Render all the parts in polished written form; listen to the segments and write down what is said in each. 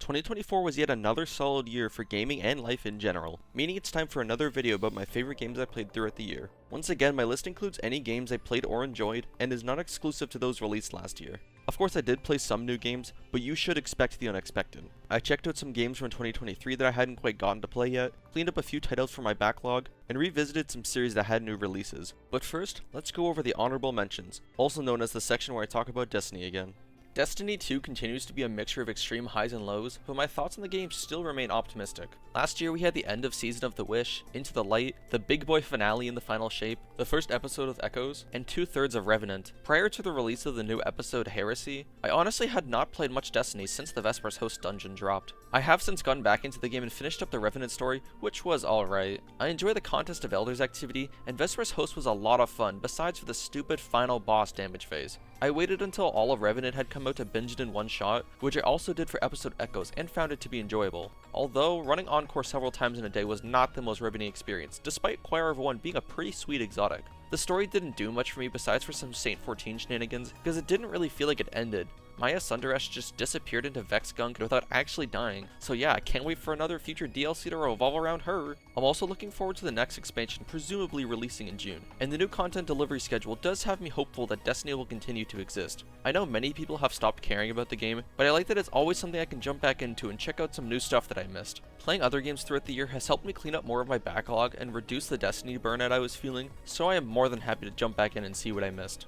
2024 was yet another solid year for gaming and life in general, meaning it's time for another video about my favorite games I played throughout the year. Once again, my list includes any games I played or enjoyed, and is not exclusive to those released last year. Of course, I did play some new games, but you should expect the unexpected. I checked out some games from 2023 that I hadn't quite gotten to play yet, cleaned up a few titles from my backlog, and revisited some series that had new releases. But first, let's go over the honorable mentions, also known as the section where I talk about Destiny again. Destiny 2 continues to be a mixture of extreme highs and lows, but my thoughts on the game still remain optimistic. Last year we had the end of Season of the Wish, Into the Light, the big boy finale in the final shape, the first episode of Echoes, and 2/3 of Revenant. Prior to the release of the new episode Heresy, I honestly had not played much Destiny since the Vespers Host dungeon dropped. I have since gone back into the game and finished up the Revenant story, which was alright. I enjoy the Contest of Elders activity, and Vespers Host was a lot of fun, besides for the stupid final boss damage phase. I waited until all of Revenant had come out to binge it in one shot, which I also did for episode Echoes, and found it to be enjoyable. Although, running Encore several times in a day was not the most riveting experience, despite Choir of One being a pretty sweet exotic. The story didn't do much for me besides for some Saint 14 shenanigans, because it didn't really feel like it ended. Maya Sunderesh just disappeared into Vexgunk without actually dying, so yeah, I can't wait for another future DLC to revolve around her. I'm also looking forward to the next expansion, presumably releasing in June, and the new content delivery schedule does have me hopeful that Destiny will continue to exist. I know many people have stopped caring about the game, but I like that it's always something I can jump back into and check out some new stuff that I missed. Playing other games throughout the year has helped me clean up more of my backlog and reduce the Destiny burnout I was feeling, so I am more than happy to jump back in and see what I missed.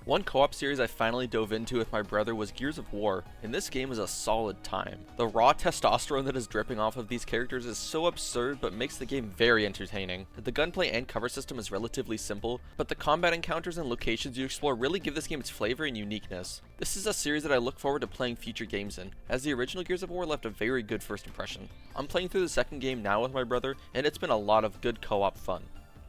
One co-op series I finally dove into with my brother was Gears of War, and this game is a solid time. The raw testosterone that is dripping off of these characters is so absurd but makes the game very entertaining. The gunplay and cover system is relatively simple, but the combat encounters and locations you explore really give this game its flavor and uniqueness. This is a series that I look forward to playing future games in, as the original Gears of War left a very good first impression. I'm playing through the second game now with my brother, and it's been a lot of good co-op fun.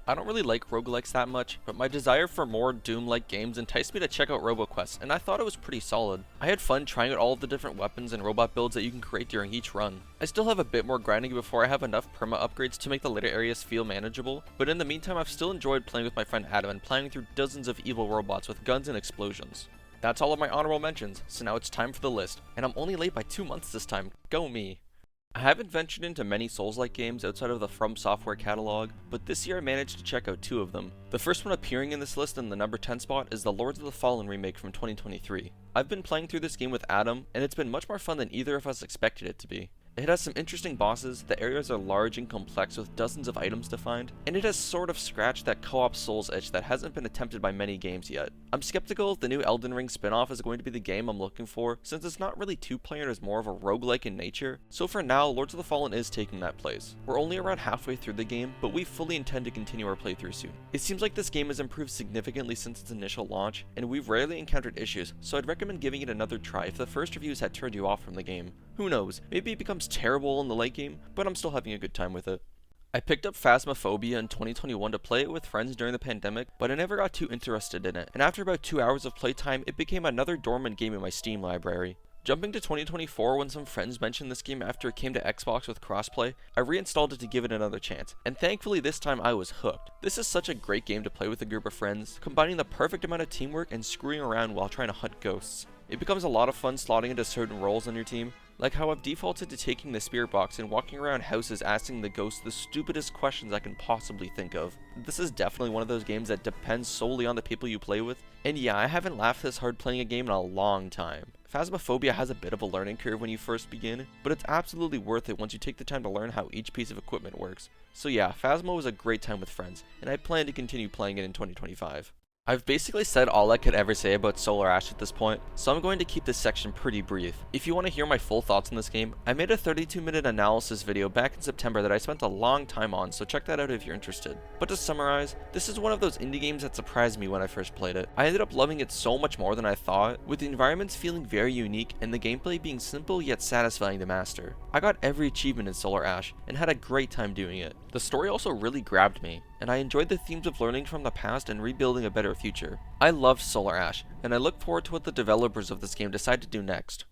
I don't really like roguelikes that much, but my desire for more Doom-like games enticed me to check out RoboQuest, and I thought it was pretty solid. I had fun trying out all of the different weapons and robot builds that you can create during each run. I still have a bit more grinding before I have enough perma upgrades to make the later areas feel manageable, but in the meantime I've still enjoyed playing with my friend Adam and plowing through dozens of evil robots with guns and explosions. That's all of my honorable mentions, so now it's time for the list, and I'm only late by 2 months this time. Go me! I haven't ventured into many Souls-like games outside of the From Software catalog, but this year I managed to check out 2 of them. The first one appearing in this list in the number 10 spot is the Lords of the Fallen remake from 2023. I've been playing through this game with Adam, and it's been much more fun than either of us expected it to be. It has some interesting bosses, the areas are large and complex with dozens of items to find, and it has sort of scratched that co-op Souls itch that hasn't been attempted by many games yet. I'm skeptical if the new Elden Ring spin-off is going to be the game I'm looking for, since it's not really 2-player and is more of a roguelike in nature, so for now, Lords of the Fallen is taking that place. We're only around halfway through the game, but we fully intend to continue our playthrough soon. It seems like this game has improved significantly since its initial launch, and we've rarely encountered issues, so I'd recommend giving it another try if the first reviews had turned you off from the game. Who knows, maybe it becomes terrible in the late game, but I'm still having a good time with it. I picked up Phasmophobia in 2021 to play it with friends during the pandemic, but I never got too interested in it, and after about 2 hours of playtime, it became another dormant game in my Steam library. Jumping to 2024 when some friends mentioned this game after it came to Xbox with crossplay, I reinstalled it to give it another chance, and thankfully this time I was hooked. This is such a great game to play with a group of friends, combining the perfect amount of teamwork and screwing around while trying to hunt ghosts. It becomes a lot of fun slotting into certain roles on your team, like how I've defaulted to taking the spirit box and walking around houses asking the ghosts the stupidest questions I can possibly think of. This is definitely one of those games that depends solely on the people you play with, and yeah, I haven't laughed this hard playing a game in a long time. Phasmophobia has a bit of a learning curve when you first begin, but it's absolutely worth it once you take the time to learn how each piece of equipment works. So yeah, Phasmo was a great time with friends, and I plan to continue playing it in 2025. I've basically said all I could ever say about Solar Ash at this point, so I'm going to keep this section pretty brief. If you want to hear my full thoughts on this game, I made a 32-minute analysis video back in September that I spent a long time on, so check that out if you're interested. But to summarize, this is one of those indie games that surprised me when I first played it. I ended up loving it so much more than I thought, with the environments feeling very unique and the gameplay being simple yet satisfying to master. I got every achievement in Solar Ash, and had a great time doing it. The story also really grabbed me, and I enjoyed the themes of learning from the past and rebuilding a better future. I loved Solar Ash, and I look forward to what the developers of this game decide to do next.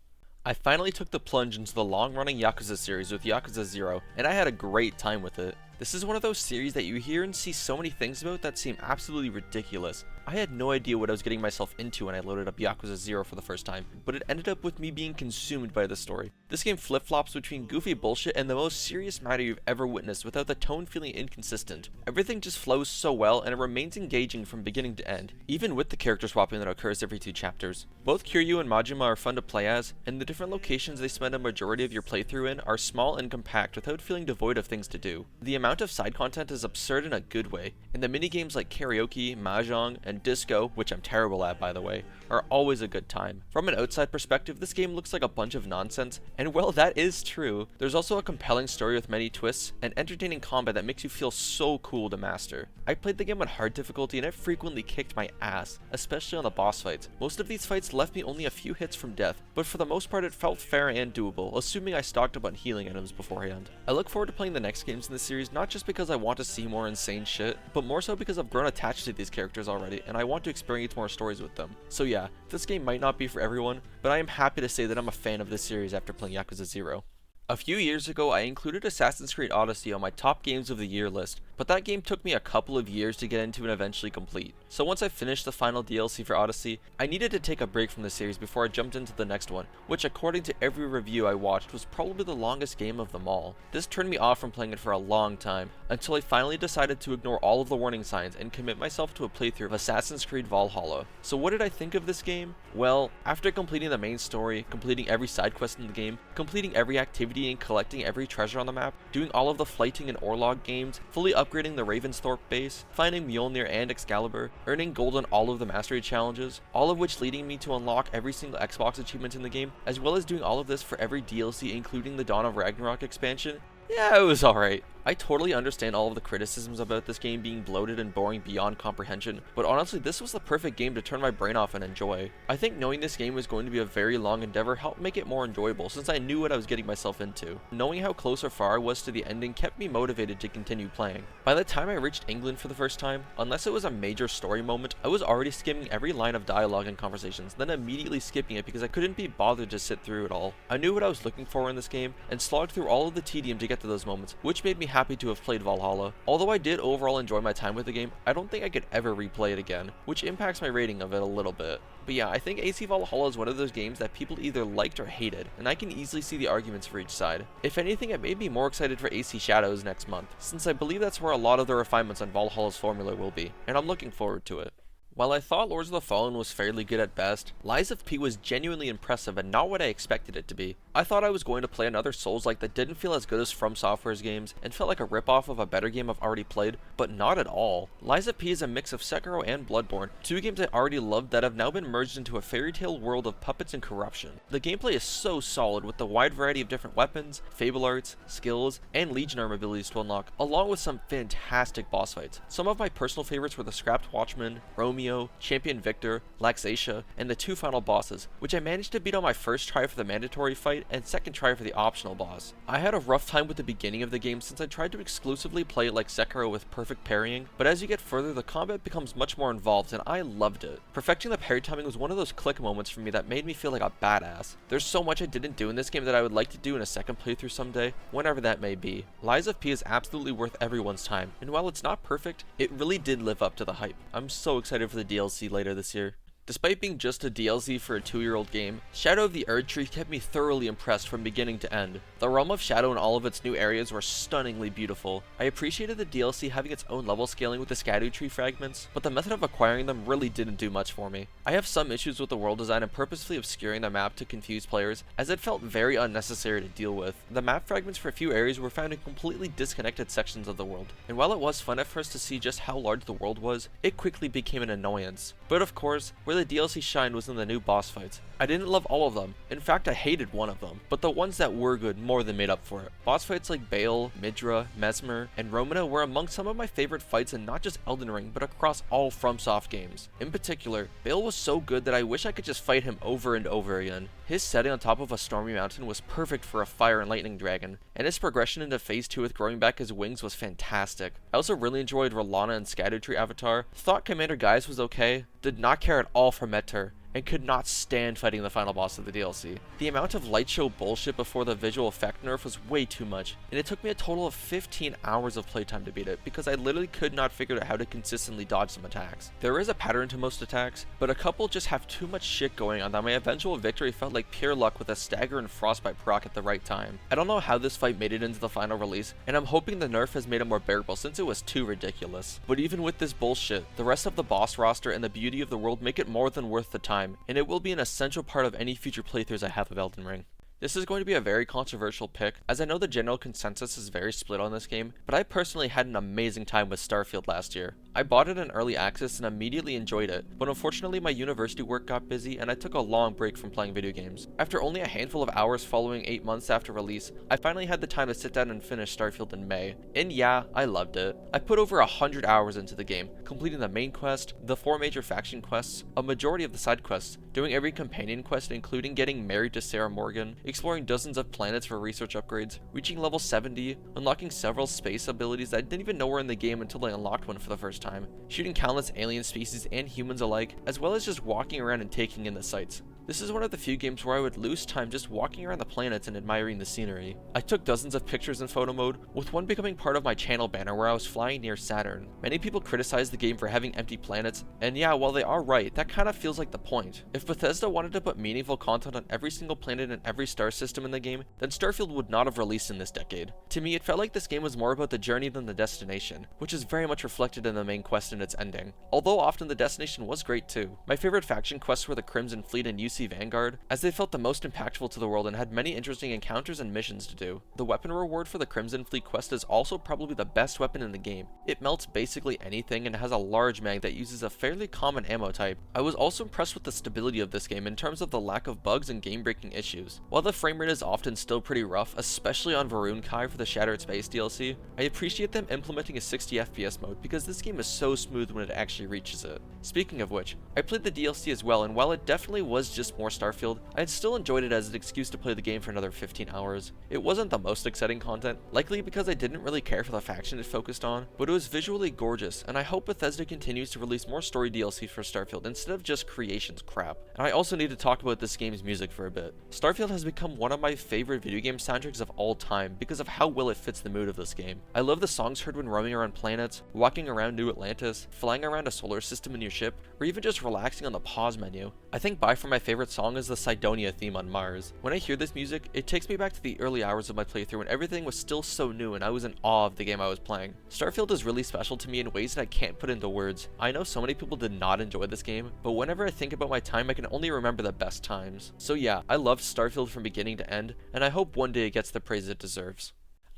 I finally took the plunge into the long-running Yakuza series with Yakuza 0, and I had a great time with it. This is one of those series that you hear and see so many things about that seem absolutely ridiculous. I had no idea what I was getting myself into when I loaded up Yakuza 0 for the first time, but it ended up with me being consumed by the story. This game flip-flops between goofy bullshit and the most serious matter you've ever witnessed without the tone feeling inconsistent. Everything just flows so well and it remains engaging from beginning to end, even with the character swapping that occurs every 2 chapters. Both Kiryu and Majima are fun to play as, and the different locations they spend a majority of your playthrough in are small and compact without feeling devoid of things to do. The amount of side content is absurd in a good way, and the minigames like karaoke, mahjong, and disco, which I'm terrible at by the way, are always a good time. From an outside perspective, this game looks like a bunch of nonsense, and well, that is true. There's also a compelling story with many twists, and entertaining combat that makes you feel so cool to master. I played the game on hard difficulty and it frequently kicked my ass, especially on the boss fights. Most of these fights left me only a few hits from death, but for the most part it felt fair and doable, assuming I stocked up on healing items beforehand. I look forward to playing the next games in the series not just because I want to see more insane shit, but more so because I've grown attached to these characters already and I want to experience more stories with them. So yeah, this game might not be for everyone, but I am happy to say that I'm a fan of this series after playing Yakuza 0. A few years ago, I included Assassin's Creed Odyssey on my top games of the year list, but that game took me a couple of years to get into and eventually complete. So once I finished the final DLC for Odyssey, I needed to take a break from the series before I jumped into the next one, which according to every review I watched was probably the longest game of them all. This turned me off from playing it for a long time, until I finally decided to ignore all of the warning signs and commit myself to a playthrough of Assassin's Creed Valhalla. So what did I think of this game? Well, after completing the main story, completing every side quest in the game, completing every activity and collecting every treasure on the map, doing all of the Flighting and Orlog games, fully upgrading the Ravensthorpe base, finding Mjolnir and Excalibur, earning gold on all of the mastery challenges, all of which leading me to unlock every single Xbox achievement in the game, as well as doing all of this for every DLC including the Dawn of Ragnarok expansion. Yeah, it was alright. I totally understand all of the criticisms about this game being bloated and boring beyond comprehension, but honestly this was the perfect game to turn my brain off and enjoy. I think knowing this game was going to be a very long endeavor helped make it more enjoyable since I knew what I was getting myself into. Knowing how close or far I was to the ending kept me motivated to continue playing. By the time I reached England for the first time, unless it was a major story moment, I was already skimming every line of dialogue and conversations, then immediately skipping it because I couldn't be bothered to sit through it all. I knew what I was looking for in this game and slogged through all of the tedium to get to those moments, which made me happy to have played Valhalla. Although I did overall enjoy my time with the game, I don't think I could ever replay it again, which impacts my rating of it a little bit. But yeah, I think AC Valhalla is one of those games that people either liked or hated, and I can easily see the arguments for each side. If anything, it made me more excited for AC Shadows next month, since I believe that's where a lot of the refinements on Valhalla's formula will be, and I'm looking forward to it. While I thought Lords of the Fallen was fairly good at best, Lies of P was genuinely impressive and not what I expected it to be. I thought I was going to play another Souls-like that didn't feel as good as From Software's games and felt like a ripoff of a better game I've already played, but not at all. Lies of P is a mix of Sekiro and Bloodborne, 2 games I already loved that have now been merged into a fairy tale world of puppets and corruption. The gameplay is so solid with the wide variety of different weapons, fable arts, skills, and Legion arm abilities to unlock, along with some fantastic boss fights. Some of my personal favorites were the Scrapped Watchman, Romeo, Champion Victor, Laxatia, and the 2 final bosses, which I managed to beat on my first try for the mandatory fight and second try for the optional boss. I had a rough time with the beginning of the game since I tried to exclusively play it like Sekiro with perfect parrying, but as you get further the combat becomes much more involved and I loved it. Perfecting the parry timing was one of those click moments for me that made me feel like a badass. There's so much I didn't do in this game that I would like to do in a second playthrough someday, whenever that may be. Lies of P is absolutely worth everyone's time, and while it's not perfect, it really did live up to the hype. I'm so excited for the DLC later this year. Despite being just a DLC for a 2-year-old game, Shadow of the Erdtree kept me thoroughly impressed from beginning to end. The Realm of Shadow and all of its new areas were stunningly beautiful. I appreciated the DLC having its own level scaling with the Scadutree fragments, but the method of acquiring them really didn't do much for me. I have some issues with the world design and purposefully obscuring the map to confuse players, as it felt very unnecessary to deal with. The map fragments for a few areas were found in completely disconnected sections of the world, and while it was fun at first to see just how large the world was, it quickly became an annoyance. But of course, where the DLC shined was in the new boss fights. I didn't love all of them, in fact I hated one of them, but the ones that were good more than made up for it. Boss fights like Bayle, Midra, Mesmer, and Romana were among some of my favorite fights in not just Elden Ring, but across all FromSoft games. In particular, Bayle was so good that I wish I could just fight him over and over again. His setting on top of a stormy mountain was perfect for a fire and lightning dragon, and his progression into phase 2 with growing back his wings was fantastic. I also really enjoyed Rolana and Scadutree Avatar, thought Commander Guise was okay, did not care at all for Metter, and could not stand fighting the final boss of the DLC. The amount of light show bullshit before the visual effect nerf was way too much, and it took me a total of 15 hours of playtime to beat it because I literally could not figure out how to consistently dodge some attacks. There is a pattern to most attacks, but a couple just have too much shit going on that my eventual victory felt like pure luck with a stagger and frostbite proc at the right time. I don't know how this fight made it into the final release, and I'm hoping the nerf has made it more bearable since it was too ridiculous. But even with this bullshit, the rest of the boss roster and the beauty of the world make it more than worth the time, and it will be an essential part of any future playthroughs I have of Elden Ring. This is going to be a very controversial pick, as I know the general consensus is very split on this game, but I personally had an amazing time with Starfield last year. I bought it in early access and immediately enjoyed it, but unfortunately my university work got busy and I took a long break from playing video games. After only a handful of hours following 8 months after release, I finally had the time to sit down and finish Starfield in May. And yeah, I loved it. I put over 100 hours into the game, completing the main quest, the 4 major faction quests, a majority of the side quests, doing every companion quest including getting married to Sarah Morgan, exploring dozens of planets for research upgrades, reaching level 70, unlocking several space abilities that I didn't even know were in the game until I unlocked one for the first time, shooting countless alien species and humans alike, as well as just walking around and taking in the sights. This is one of the few games where I would lose time just walking around the planets and admiring the scenery. I took dozens of pictures in photo mode, with one becoming part of my channel banner where I was flying near Saturn. Many people criticize the game for having empty planets, and yeah, while they are right, that kind of feels like the point. If Bethesda wanted to put meaningful content on every single planet and every star system in the game, then Starfield would not have released in this decade. To me, it felt like this game was more about the journey than the destination, which is very much reflected in the main quest and its ending. Although often the destination was great too. My favorite faction quests were the Crimson Fleet and UC Vanguard, as they felt the most impactful to the world and had many interesting encounters and missions to do. The weapon reward for the Crimson Fleet quest is also probably the best weapon in the game. It melts basically anything and has a large mag that uses a fairly common ammo type. I was also impressed with the stability of this game in terms of the lack of bugs and game-breaking issues. While the frame rate is often still pretty rough, especially on Varun Kai for the Shattered Space DLC, I appreciate them implementing a 60 FPS mode because this game is so smooth when it actually reaches it. Speaking of which, I played the DLC as well, and while it definitely was just more Starfield, I had still enjoyed it as an excuse to play the game for another 15 hours. It wasn't the most exciting content, likely because I didn't really care for the faction it focused on, but it was visually gorgeous, and I hope Bethesda continues to release more story DLC for Starfield instead of just creations crap. And I also need to talk about this game's music for a bit. Starfield has become one of my favorite video game soundtracks of all time because of how well it fits the mood of this game. I love the songs heard when roaming around planets, walking around New Atlantis, flying around a solar system in your ship, or even just relaxing on the pause menu. I think by far my favorite song is the Cydonia theme on Mars. When I hear this music, it takes me back to the early hours of my playthrough when everything was still so new and I was in awe of the game I was playing. Starfield is really special to me in ways that I can't put into words. I know so many people did not enjoy this game, but whenever I think about my time, I can only remember the best times. So yeah, I loved Starfield from beginning to end, and I hope one day it gets the praise it deserves.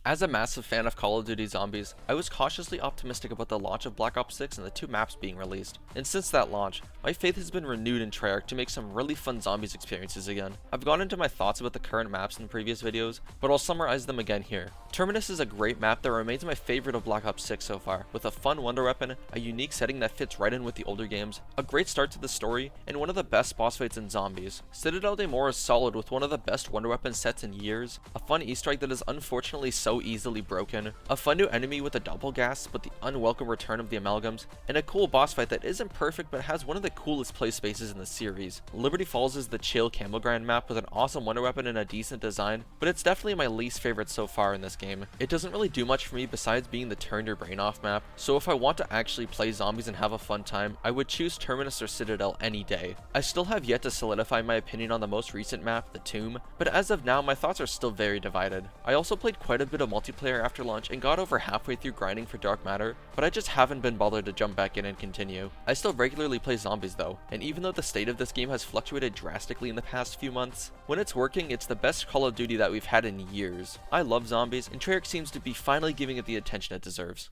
As a massive fan of Call of Duty Zombies, I was cautiously optimistic about the launch of Black Ops 6 and the 2 maps being released. And since that launch, my faith has been renewed in Treyarch to make some really fun zombies experiences again. I've gone into my thoughts about the current maps in previous videos, but I'll summarize them again here. Terminus is a great map that remains my favorite of Black Ops 6 so far, with a fun wonder weapon, a unique setting that fits right in with the older games, a great start to the story, and one of the best boss fights in Zombies. Citadel de Mor is solid with one of the best wonder weapon sets in years, a fun Easter egg that is unfortunately so easily broken, a fun new enemy with a double gas but the unwelcome return of the amalgams, and a cool boss fight that isn't perfect but has one of the coolest play spaces in the series. Liberty Falls is the chill Camel Grind map with an awesome wonder weapon and a decent design, but it's definitely my least favorite so far in this game. It doesn't really do much for me besides being the turn your brain off map, so if I want to actually play zombies and have a fun time, I would choose Terminus or Citadel any day. I still have yet to solidify my opinion on the most recent map, the Tomb, but as of now my thoughts are still very divided. I also played quite a bit of multiplayer after launch and got over halfway through grinding for Dark Matter, but I just haven't been bothered to jump back in and continue. I still regularly play Zombies though, and even though the state of this game has fluctuated drastically in the past few months, when it's working, it's the best Call of Duty that we've had in years. I love Zombies, and Treyarch seems to be finally giving it the attention it deserves.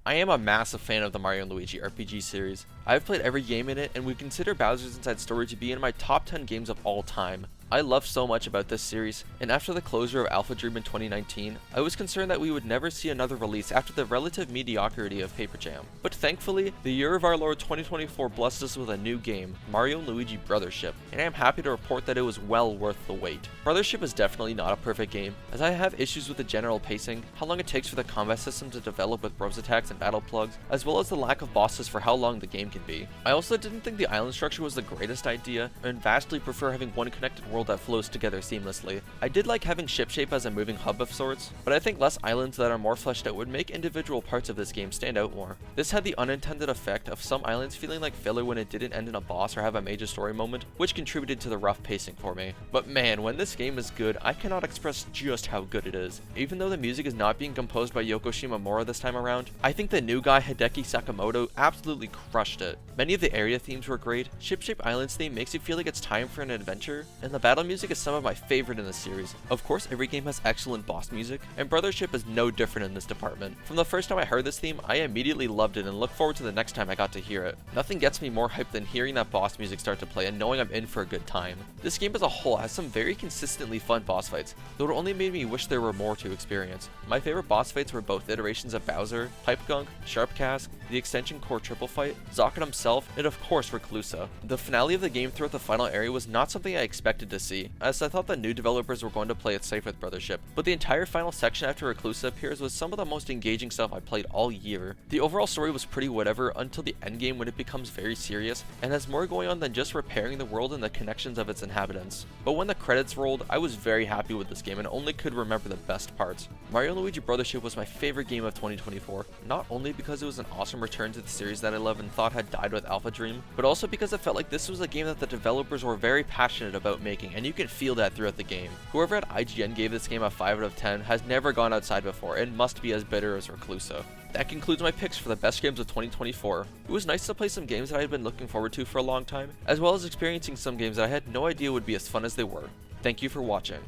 I am a massive fan of the Mario & Luigi RPG series. I've played every game in it, and would consider Bowser's Inside Story to be in my top 10 games of all time. I love so much about this series, and after the closure of Alpha Dream in 2019, I was concerned that we would never see another release after the relative mediocrity of Paper Jam. But thankfully, the year of our Lord 2024 blessed us with a new game, Mario & Luigi Brothership, and I am happy to report that it was well worth the wait. Brothership is definitely not a perfect game, as I have issues with the general pacing, how long it takes for the combat system to develop with bros attacks and battle plugs, as well as the lack of bosses for how long the game can be. I also didn't think the island structure was the greatest idea, and vastly prefer having one connected world that flows together seamlessly. I did like having Shipshape as a moving hub of sorts, but I think less islands that are more fleshed out would make individual parts of this game stand out more. This had the unintended effect of some islands feeling like filler when it didn't end in a boss or have a major story moment, which contributed to the rough pacing for me. But man, when this game is good, I cannot express just how good it is. Even though the music is not being composed by Yoko Shimomura this time around, I think the new guy Hideki Sakamoto absolutely crushed it. Many of the area themes were great, Shipshape Islands theme makes you feel like it's time for an adventure, and the battle music is some of my favorite in the series. Of course, every game has excellent boss music, and Brothership is no different in this department. From the first time I heard this theme, I immediately loved it and look forward to the next time I got to hear it. Nothing gets me more hyped than hearing that boss music start to play and knowing I'm in for a good time. This game as a whole has some very consistently fun boss fights, though it only made me wish there were more to experience. My favorite boss fights were both iterations of Bowser, Pipe Gunk, Sharp Cask, the Extension Core triple fight, Zocket himself, and of course Reclusa. The finale of the game throughout the final area was not something I expected to see, as I thought the new developers were going to play it safe with Brothership, but the entire final section after Reclusa appears was some of the most engaging stuff I played all year. The overall story was pretty whatever until the endgame when it becomes very serious, and has more going on than just repairing the world and the connections of its inhabitants. But when the credits rolled, I was very happy with this game and only could remember the best parts. Mario & Luigi Brothership was my favorite game of 2024, not only because it was an awesome return to the series that I love and thought had died with Alpha Dream, but also because it felt like this was a game that the developers were very passionate about making, and you could feel that throughout the game. Whoever at IGN gave this game a 5 out of 10 has never gone outside before and must be as bitter as Reclusa. That concludes my picks for the best games of 2024. It was nice to play some games that I had been looking forward to for a long time, as well as experiencing some games that I had no idea would be as fun as they were. Thank you for watching.